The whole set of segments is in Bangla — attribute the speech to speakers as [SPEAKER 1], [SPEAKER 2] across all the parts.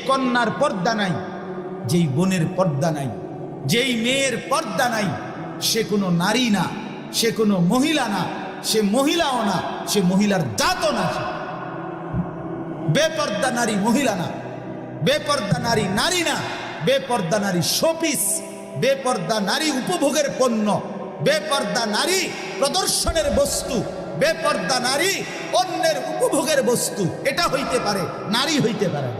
[SPEAKER 1] কন্যার পর্দা নাই, যেই বোনের পর্দা নাই, যেই মেয়ের পর্দা নাই, সে কোনো নারী না, সে কোনো মহিলা না, সে মহিলাও না, সে মহিলার জাতও না। বেপর্দা নারী মহিলা না, বেপর্দা নারী নারী না, বেপর্দা নারী শোপিস, বেপর্দা নারী উপভোগের পণ্য, বেপর্দা নারী প্রদর্শনের বস্তু, বেপর্দা নারী অন্যের উপভোগের বস্তু। এটা হইতে পারে, নারী হইতে পারে।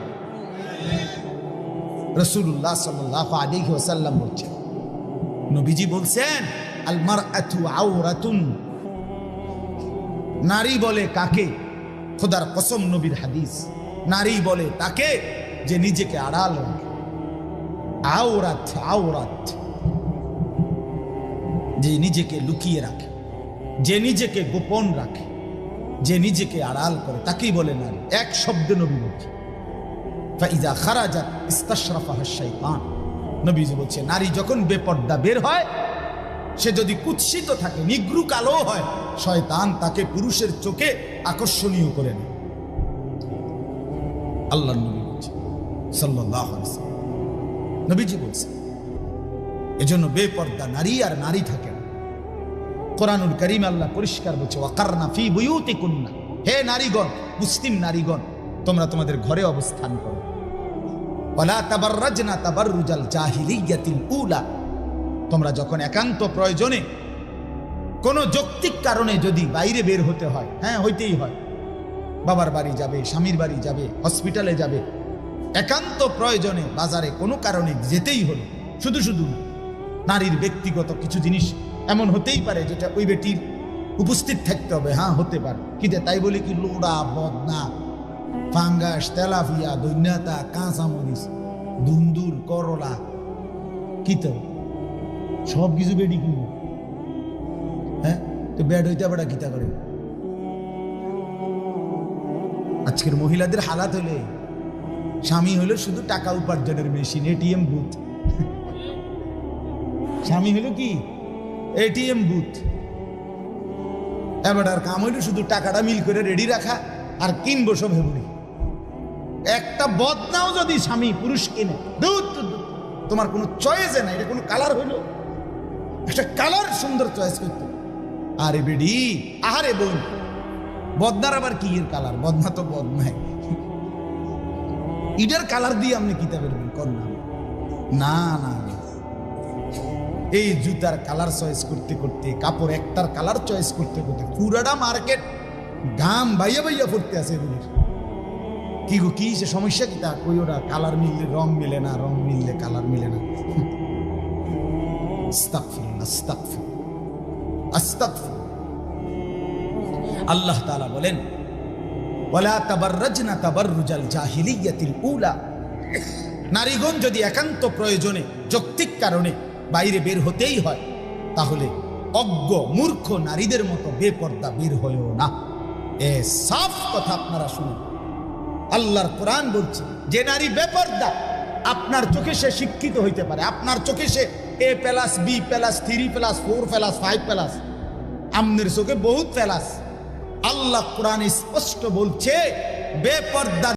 [SPEAKER 1] রাসূলুল্লাহ সাল্লাল্লাহু আলাইহি ওয়াসাল্লাম বলছেন, নবীজি বলছেন, আল মারআতু আওরাতুন, নারী বলে কাকে? খোদার কসম, নবীর হাদিস, নারী বলে তাকে যে নিজেকে আড়াল রাখে। আওরাত, আওরাত, যে নিজেকে লুকিয়ে রাখে, যে নিজেকে গোপন রাখে, যে নিজেকে আড়াল করে, তাকেই বলে নারী। এক শব্দে নবী বলছে, ফাইজা খারাজাত ইস্তাশরাফাহা শাইতান। নবীজি বলছে, নারী যখন বেপর্দা বের হয়, সে যদি কুৎসিত থাকে, নিগ্রু কালো হয়, শয়তান তাকে পুরুষের চোখে আকর্ষণীয় করে নেয়। আল্লাহর নবী বলছে সাল্লাল্লাহু আলাইহি ওয়াসাল্লাম, নবীজি বলছে, এজন্য বেপর্দা নারী আর নারী থাকে না। কোরআনুল কারীম আল্লাহ পরিষ্কার বলছে, ওয়াকারনা ফি বুয়ুতিকুন্না, হে নারীগণ, মুসলিম নারীগণ, তোমরা তোমাদের ঘরে অবস্থান করো। ওয়ালা তাবাররাজনা তাবাররুজাল জাহিলিয়াতিল উলা, তোমরা যখন একান্ত প্রয়োজনে কোনো যৌক্তিক কারণে যদি বাইরে বের হতে হয়, হ্যাঁ হইতেই হয়, বাবার বাড়ি যাবে, স্বামীর বাড়ি যাবে, হসপিটালে যাবে, একান্ত প্রয়োজনে বাজারে কোনো কারণে যেতেই হলো, শুধু শুধু নারীর ব্যক্তিগত কিছু জিনিস এমন হতেই পারে যেটা ওই বেটির উপস্থিত থাকতে হবে, হ্যাঁ হতে পারে, কিন্তু তাই বলে কি লোড়া, বদনা, ফাঙ্গাস, তেলাপিয়া, দৈন্যতা, কাঁচামরিচ, দুন্দুর, করলা, কি তো সব কিছু বেডি কিনবো? হ্যাঁ, তো ব্যাড হইতে পারে কিতা করে। আজকের মহিলাদের হালাত হলে, স্বামী হলো শুধু টাকা উপার্জনের মেশিন, এটিএম বুথ। স্বামী হলো কি এটিএম বুথ। এবার আর কাম হইলো শুধু টাকাটা মিল করে রেডি রাখা আর কিনবো সব হেবুড়ি। একটা বদনাও যদি স্বামী পুরুষ কিনে, তোমার কোনো চয়েসে নাই, এটা কোনো কালার হইলো? একটা কালার সুন্দর চয়েস করতো। আরে বেডি, আহারে বোন, বদনার আবার কি এর কালার? বদনা তো বদনাই, ইটার কালার দিয়ে আপনি কিতা বেরবেন? কন্যা না না, এই জুতার কালার চয়েস করতে করতে, কাপড় একটার কালার চয়েস করতে করতে পুরাটা মার্কেট গাম বাইয়া বাইয়া পড়তে আছে। কি গো, কি সে সমস্যা? কি তা কই? ওরা কালার মিললে রং মিলে না, রং মিললে কালার মিলে না। আস্তাগফিরুল্লাহ, আস্তাগফিরুল্লাহ, আস্তাগফিরুল্লাহ। আল্লাহ তাআলা বলেন, ওয়ালা তাবাররাজনা তাবাররুজাল জাহিলিয়াতিল উলা, নারীগণ যদি একান্ত প্রয়োজনে, যৌক্তিক কারণে বাইরে বের হতেই হয়, তাহলে অজ্ঞ মূর্খ নারীদের মতো বেপর্দা বের হয়েও না। এ সাফ কথা আপনারা শুনুন। আল্লাহর কোরআন বলছে, যে নারী বেপর্দা, আপনার চোখে সে শিক্ষিত হইতে পারে, আপনার চোখে সে A+, B+, 3+, 4+, 5+, আমনের চোখে বহুত প্লাস। আল্লাহ কোরআন স্পষ্ট বলছে, বেপর্দা